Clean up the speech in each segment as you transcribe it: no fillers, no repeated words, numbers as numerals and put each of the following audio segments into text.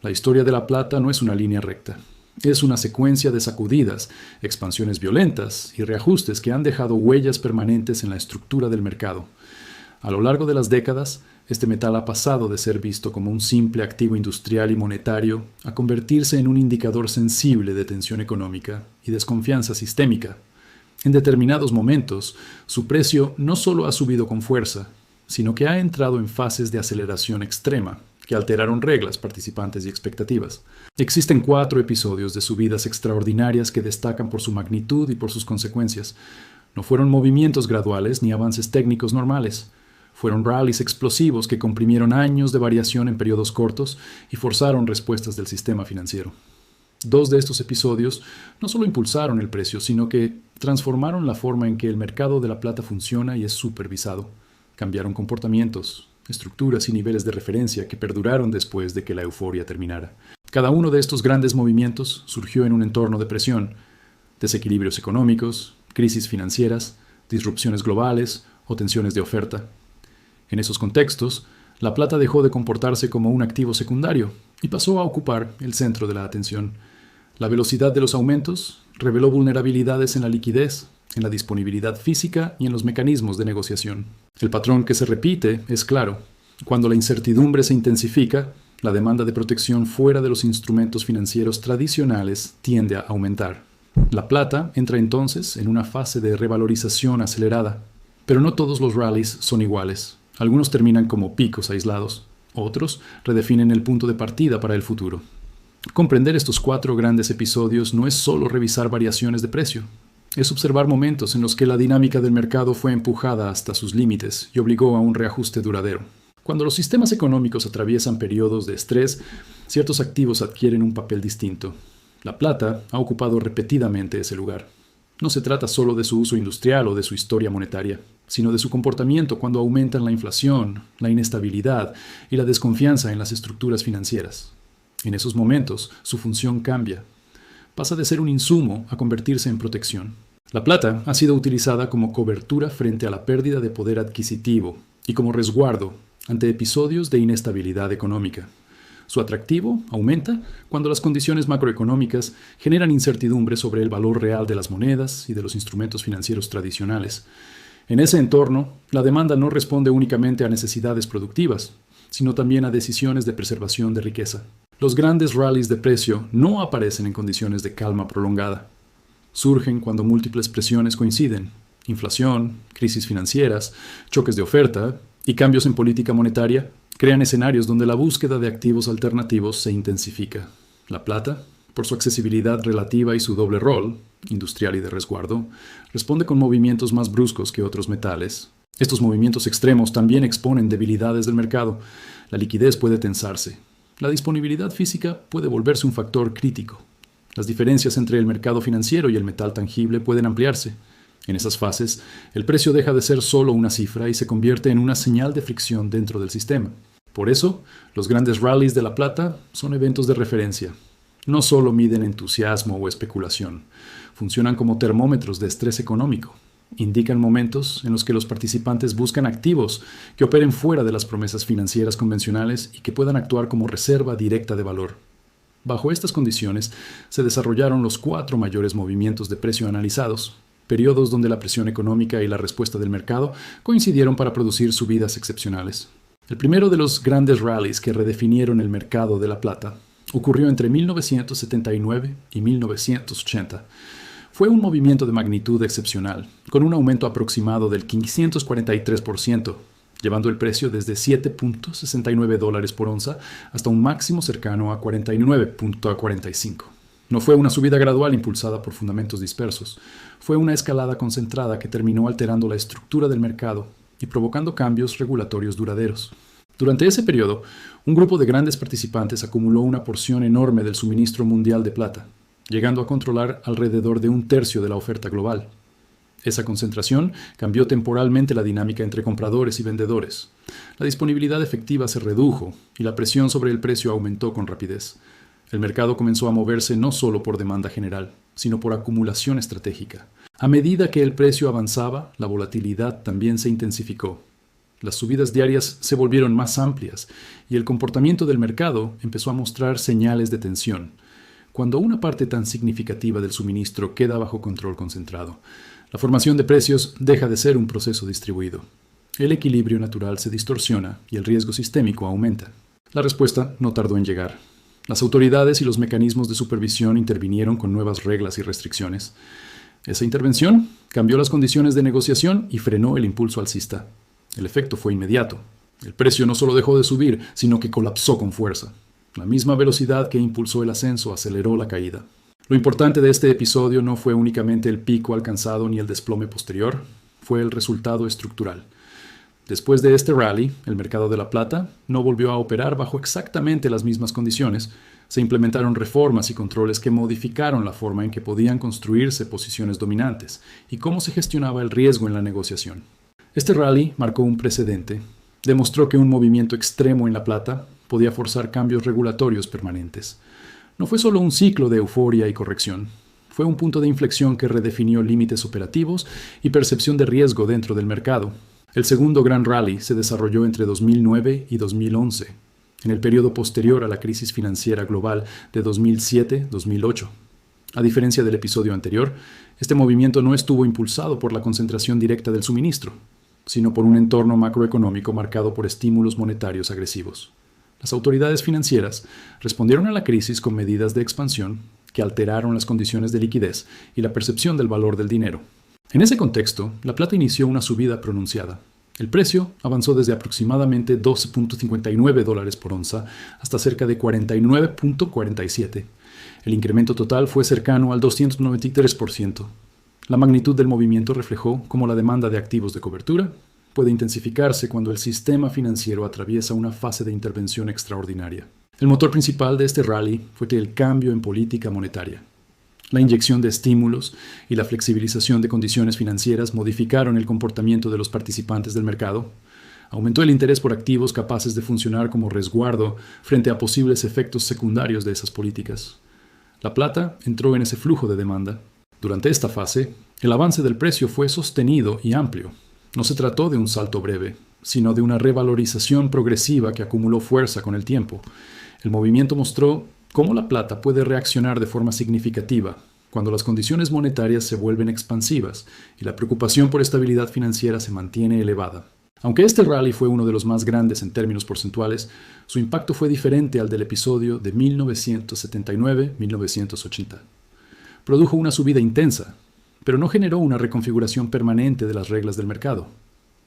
La historia de la plata no es una línea recta. Es una secuencia de sacudidas, expansiones violentas y reajustes que han dejado huellas permanentes en la estructura del mercado. A lo largo de las décadas, este metal ha pasado de ser visto como un simple activo industrial y monetario a convertirse en un indicador sensible de tensión económica y desconfianza sistémica. En determinados momentos, su precio no solo ha subido con fuerza, sino que ha entrado en fases de aceleración extrema, que alteraron reglas, participantes y expectativas. Existen 4 episodios de subidas extraordinarias que destacan por su magnitud y por sus consecuencias. No fueron movimientos graduales ni avances técnicos normales. Fueron rallies explosivos que comprimieron años de variación en periodos cortos y forzaron respuestas del sistema financiero. 2 de estos episodios no solo impulsaron el precio, sino que transformaron la forma en que el mercado de la plata funciona y es supervisado. Cambiaron comportamientos, estructuras y niveles de referencia que perduraron después de que la euforia terminara. Cada uno de estos grandes movimientos surgió en un entorno de presión, desequilibrios económicos, crisis financieras, disrupciones globales o tensiones de oferta. En esos contextos, la plata dejó de comportarse como un activo secundario y pasó a ocupar el centro de la atención. La velocidad de los aumentos reveló vulnerabilidades en la liquidez, en la disponibilidad física y en los mecanismos de negociación. El patrón que se repite es claro. Cuando la incertidumbre se intensifica, la demanda de protección fuera de los instrumentos financieros tradicionales tiende a aumentar. La plata entra entonces en una fase de revalorización acelerada. Pero no todos los rallies son iguales. Algunos terminan como picos aislados. Otros redefinen el punto de partida para el futuro. Comprender estos 4 grandes episodios no es solo revisar variaciones de precio. Es observar momentos en los que la dinámica del mercado fue empujada hasta sus límites y obligó a un reajuste duradero. Cuando los sistemas económicos atraviesan periodos de estrés, ciertos activos adquieren un papel distinto. La plata ha ocupado repetidamente ese lugar. No se trata solo de su uso industrial o de su historia monetaria, sino de su comportamiento cuando aumentan la inflación, la inestabilidad y la desconfianza en las estructuras financieras. En esos momentos, su función cambia. Pasa de ser un insumo a convertirse en protección. La plata ha sido utilizada como cobertura frente a la pérdida de poder adquisitivo y como resguardo ante episodios de inestabilidad económica. Su atractivo aumenta cuando las condiciones macroeconómicas generan incertidumbre sobre el valor real de las monedas y de los instrumentos financieros tradicionales. En ese entorno, la demanda no responde únicamente a necesidades productivas, sino también a decisiones de preservación de riqueza. Los grandes rallies de precio no aparecen en condiciones de calma prolongada. Surgen cuando múltiples presiones coinciden: inflación, crisis financieras, choques de oferta y cambios en política monetaria crean escenarios donde la búsqueda de activos alternativos se intensifica. La plata, por su accesibilidad relativa y su doble rol, industrial y de resguardo, responde con movimientos más bruscos que otros metales. Estos movimientos extremos también exponen debilidades del mercado. La liquidez puede tensarse. La disponibilidad física puede volverse un factor crítico. Las diferencias entre el mercado financiero y el metal tangible pueden ampliarse. En esas fases, el precio deja de ser solo una cifra y se convierte en una señal de fricción dentro del sistema. Por eso, los grandes rallies de la plata son eventos de referencia. No solo miden entusiasmo o especulación, funcionan como termómetros de estrés económico. Indican momentos en los que los participantes buscan activos que operen fuera de las promesas financieras convencionales y que puedan actuar como reserva directa de valor. Bajo estas condiciones, se desarrollaron los 4 mayores movimientos de precio analizados, periodos donde la presión económica y la respuesta del mercado coincidieron para producir subidas excepcionales. El primero de los grandes rallies que redefinieron el mercado de la plata ocurrió entre 1979 y 1980. Fue un movimiento de magnitud excepcional, con un aumento aproximado del 543%, llevando el precio desde $7.69 por onza hasta un máximo cercano a $49.45. No fue una subida gradual impulsada por fundamentos dispersos, fue una escalada concentrada que terminó alterando la estructura del mercado y provocando cambios regulatorios duraderos. Durante ese periodo, un grupo de grandes participantes acumuló una porción enorme del suministro mundial de plata, llegando a controlar alrededor de 1/3 de la oferta global. Esa concentración cambió temporalmente la dinámica entre compradores y vendedores. La disponibilidad efectiva se redujo y la presión sobre el precio aumentó con rapidez. El mercado comenzó a moverse no solo por demanda general, sino por acumulación estratégica. A medida que el precio avanzaba, la volatilidad también se intensificó. Las subidas diarias se volvieron más amplias y el comportamiento del mercado empezó a mostrar señales de tensión. Cuando una parte tan significativa del suministro queda bajo control concentrado, la formación de precios deja de ser un proceso distribuido. El equilibrio natural se distorsiona y el riesgo sistémico aumenta. La respuesta no tardó en llegar. Las autoridades y los mecanismos de supervisión intervinieron con nuevas reglas y restricciones. Esa intervención cambió las condiciones de negociación y frenó el impulso alcista. El efecto fue inmediato. El precio no solo dejó de subir, sino que colapsó con fuerza. La misma velocidad que impulsó el ascenso aceleró la caída. Lo importante de este episodio no fue únicamente el pico alcanzado ni el desplome posterior, fue el resultado estructural. Después de este rally, el mercado de la plata no volvió a operar bajo exactamente las mismas condiciones. Se implementaron reformas y controles que modificaron la forma en que podían construirse posiciones dominantes y cómo se gestionaba el riesgo en la negociación. Este rally marcó un precedente. Demostró que un movimiento extremo en la plata podía forzar cambios regulatorios permanentes. No fue solo un ciclo de euforia y corrección. Fue un punto de inflexión que redefinió límites operativos y percepción de riesgo dentro del mercado. El segundo gran rally se desarrolló entre 2009 y 2011, en el periodo posterior a la crisis financiera global de 2007-2008. A diferencia del episodio anterior, este movimiento no estuvo impulsado por la concentración directa del suministro, sino por un entorno macroeconómico marcado por estímulos monetarios agresivos. Las autoridades financieras respondieron a la crisis con medidas de expansión que alteraron las condiciones de liquidez y la percepción del valor del dinero. En ese contexto, la plata inició una subida pronunciada. El precio avanzó desde aproximadamente $12.59 por onza hasta cerca de $49.47. El incremento total fue cercano al 293%. La magnitud del movimiento reflejó cómo la demanda de activos de cobertura puede intensificarse cuando el sistema financiero atraviesa una fase de intervención extraordinaria. El motor principal de este rally fue el cambio en política monetaria. La inyección de estímulos y la flexibilización de condiciones financieras modificaron el comportamiento de los participantes del mercado. Aumentó el interés por activos capaces de funcionar como resguardo frente a posibles efectos secundarios de esas políticas. La plata entró en ese flujo de demanda. Durante esta fase, el avance del precio fue sostenido y amplio. No se trató de un salto breve, sino de una revalorización progresiva que acumuló fuerza con el tiempo. El movimiento mostró cómo la plata puede reaccionar de forma significativa cuando las condiciones monetarias se vuelven expansivas y la preocupación por estabilidad financiera se mantiene elevada. Aunque este rally fue uno de los más grandes en términos porcentuales, su impacto fue diferente al del episodio de 1979-1980. Produjo una subida intensa, pero no generó una reconfiguración permanente de las reglas del mercado.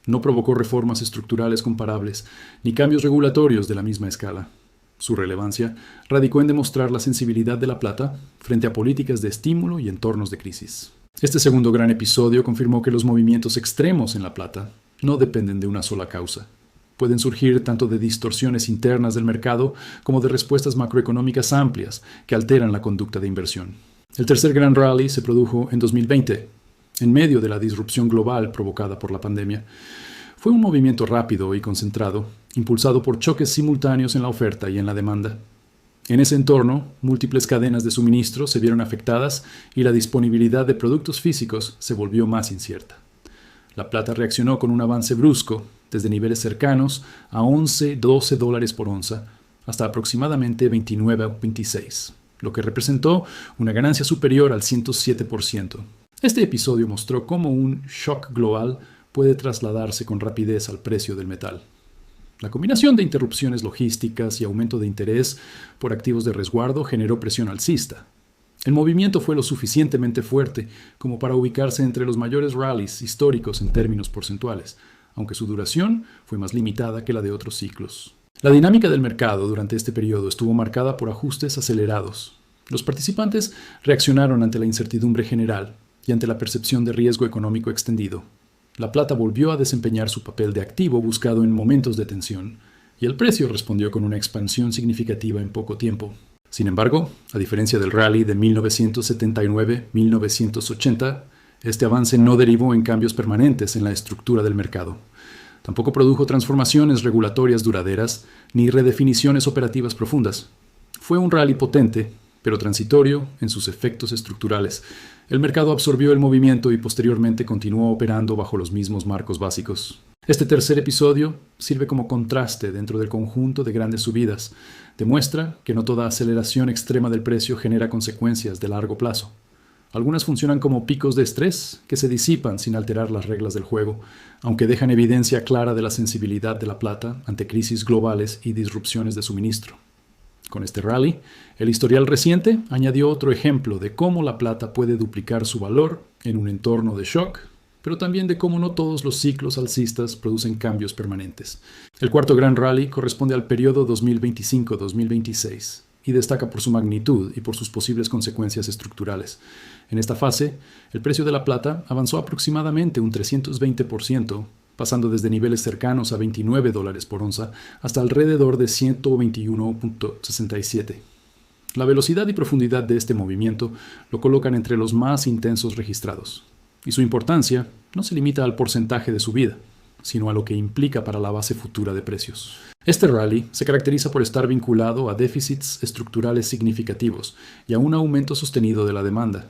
No provocó reformas estructurales comparables ni cambios regulatorios de la misma escala. Su relevancia radicó en demostrar la sensibilidad de la plata frente a políticas de estímulo y entornos de crisis. Este segundo gran episodio confirmó que los movimientos extremos en la plata no dependen de una sola causa. Pueden surgir tanto de distorsiones internas del mercado como de respuestas macroeconómicas amplias que alteran la conducta de inversión. El tercer gran rally se produjo en 2020, en medio de la disrupción global provocada por la pandemia. Fue un movimiento rápido y concentrado, impulsado por choques simultáneos en la oferta y en la demanda. En ese entorno, múltiples cadenas de suministro se vieron afectadas y la disponibilidad de productos físicos se volvió más incierta. La plata reaccionó con un avance brusco, desde niveles cercanos a $11-12 por onza hasta aproximadamente 29 o 26, lo que representó una ganancia superior al 107%. Este episodio mostró cómo un shock global puede trasladarse con rapidez al precio del metal. La combinación de interrupciones logísticas y aumento de interés por activos de resguardo generó presión alcista. El movimiento fue lo suficientemente fuerte como para ubicarse entre los mayores rallies históricos en términos porcentuales, aunque su duración fue más limitada que la de otros ciclos. La dinámica del mercado durante este periodo estuvo marcada por ajustes acelerados. Los participantes reaccionaron ante la incertidumbre general y ante la percepción de riesgo económico extendido. La plata volvió a desempeñar su papel de activo buscado en momentos de tensión, y el precio respondió con una expansión significativa en poco tiempo. Sin embargo, a diferencia del rally de 1979-1980, este avance no derivó en cambios permanentes en la estructura del mercado. Tampoco produjo transformaciones regulatorias duraderas ni redefiniciones operativas profundas. Fue un rally potente, pero transitorio en sus efectos estructurales. El mercado absorbió el movimiento y posteriormente continuó operando bajo los mismos marcos básicos. Este tercer episodio sirve como contraste dentro del conjunto de grandes subidas. Demuestra que no toda aceleración extrema del precio genera consecuencias de largo plazo. Algunas funcionan como picos de estrés que se disipan sin alterar las reglas del juego, aunque dejan evidencia clara de la sensibilidad de la plata ante crisis globales y disrupciones de suministro. Con este rally, el historial reciente añadió otro ejemplo de cómo la plata puede duplicar su valor en un entorno de shock, pero también de cómo no todos los ciclos alcistas producen cambios permanentes. El cuarto gran rally corresponde al periodo 2025-2026 y destaca por su magnitud y por sus posibles consecuencias estructurales. En esta fase, el precio de la plata avanzó aproximadamente un 320%, pasando desde niveles cercanos a $29 por onza hasta alrededor de 121.67. La velocidad y profundidad de este movimiento lo colocan entre los más intensos registrados, y su importancia no se limita al porcentaje de subida, sino a lo que implica para la base futura de precios. Este rally se caracteriza por estar vinculado a déficits estructurales significativos y a un aumento sostenido de la demanda.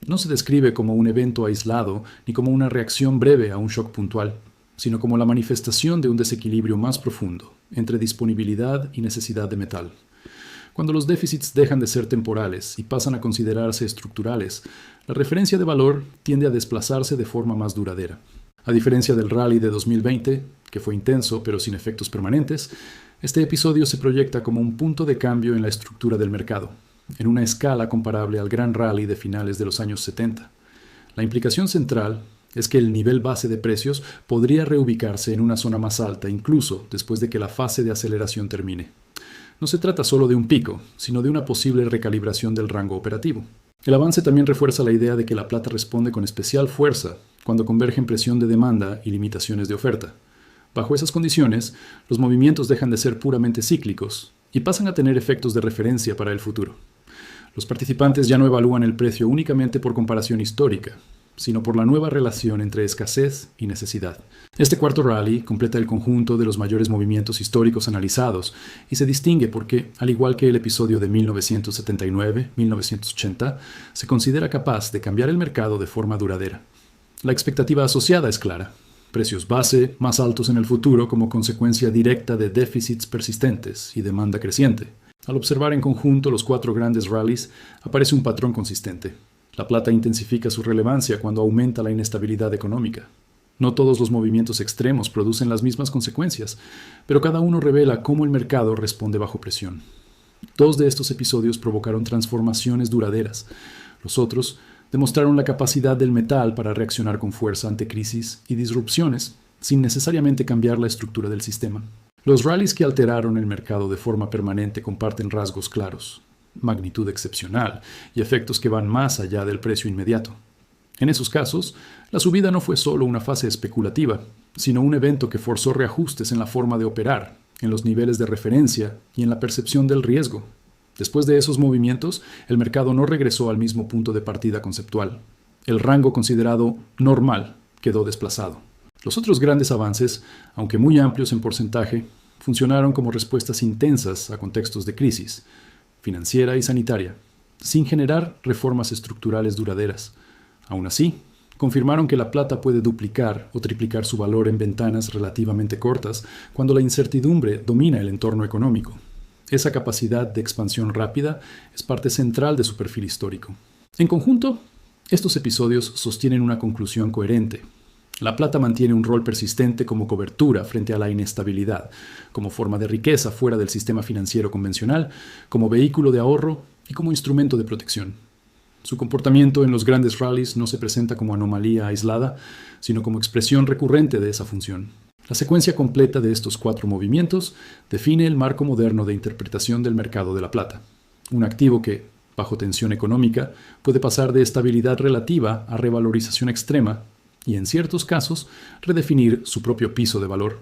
No se describe como un evento aislado ni como una reacción breve a un shock puntual, sino como la manifestación de un desequilibrio más profundo entre disponibilidad y necesidad de metal. Cuando los déficits dejan de ser temporales y pasan a considerarse estructurales, la referencia de valor tiende a desplazarse de forma más duradera. A diferencia del rally de 2020, que fue intenso pero sin efectos permanentes, este episodio se proyecta como un punto de cambio en la estructura del mercado, en una escala comparable al gran rally de finales de los años 70. La implicación central es que el nivel base de precios podría reubicarse en una zona más alta incluso después de que la fase de aceleración termine. No se trata solo de un pico, sino de una posible recalibración del rango operativo. El avance también refuerza la idea de que la plata responde con especial fuerza cuando convergen presión de demanda y limitaciones de oferta. Bajo esas condiciones, los movimientos dejan de ser puramente cíclicos y pasan a tener efectos de referencia para el futuro. Los participantes ya no evalúan el precio únicamente por comparación histórica, sino por la nueva relación entre escasez y necesidad. Este cuarto rally completa el conjunto de los mayores movimientos históricos analizados y se distingue porque, al igual que el episodio de 1979-1980, se considera capaz de cambiar el mercado de forma duradera. La expectativa asociada es clara: precios base más altos en el futuro como consecuencia directa de déficits persistentes y demanda creciente. Al observar en conjunto los cuatro grandes rallies, aparece un patrón consistente. La plata intensifica su relevancia cuando aumenta la inestabilidad económica. No todos los movimientos extremos producen las mismas consecuencias, pero cada uno revela cómo el mercado responde bajo presión. Dos de estos episodios provocaron transformaciones duraderas. Los otros demostraron la capacidad del metal para reaccionar con fuerza ante crisis y disrupciones, sin necesariamente cambiar la estructura del sistema. Los rallies que alteraron el mercado de forma permanente comparten rasgos claros: magnitud excepcional y efectos que van más allá del precio inmediato. En esos casos, la subida no fue solo una fase especulativa, sino un evento que forzó reajustes en la forma de operar, en los niveles de referencia y en la percepción del riesgo. Después de esos movimientos, el mercado no regresó al mismo punto de partida conceptual. El rango considerado normal quedó desplazado. Los otros grandes avances, aunque muy amplios en porcentaje, funcionaron como respuestas intensas a contextos de crisis financiera y sanitaria, sin generar reformas estructurales duraderas. Aún así, confirmaron que la plata puede duplicar o triplicar su valor en ventanas relativamente cortas cuando la incertidumbre domina el entorno económico. Esa capacidad de expansión rápida es parte central de su perfil histórico. En conjunto, estos episodios sostienen una conclusión coherente. La plata mantiene un rol persistente como cobertura frente a la inestabilidad, como forma de riqueza fuera del sistema financiero convencional, como vehículo de ahorro y como instrumento de protección. Su comportamiento en los grandes rallies no se presenta como anomalía aislada, sino como expresión recurrente de esa función. La secuencia completa de estos cuatro movimientos define el marco moderno de interpretación del mercado de la plata, un activo que, bajo tensión económica, puede pasar de estabilidad relativa a revalorización extrema y, en ciertos casos, redefinir su propio piso de valor.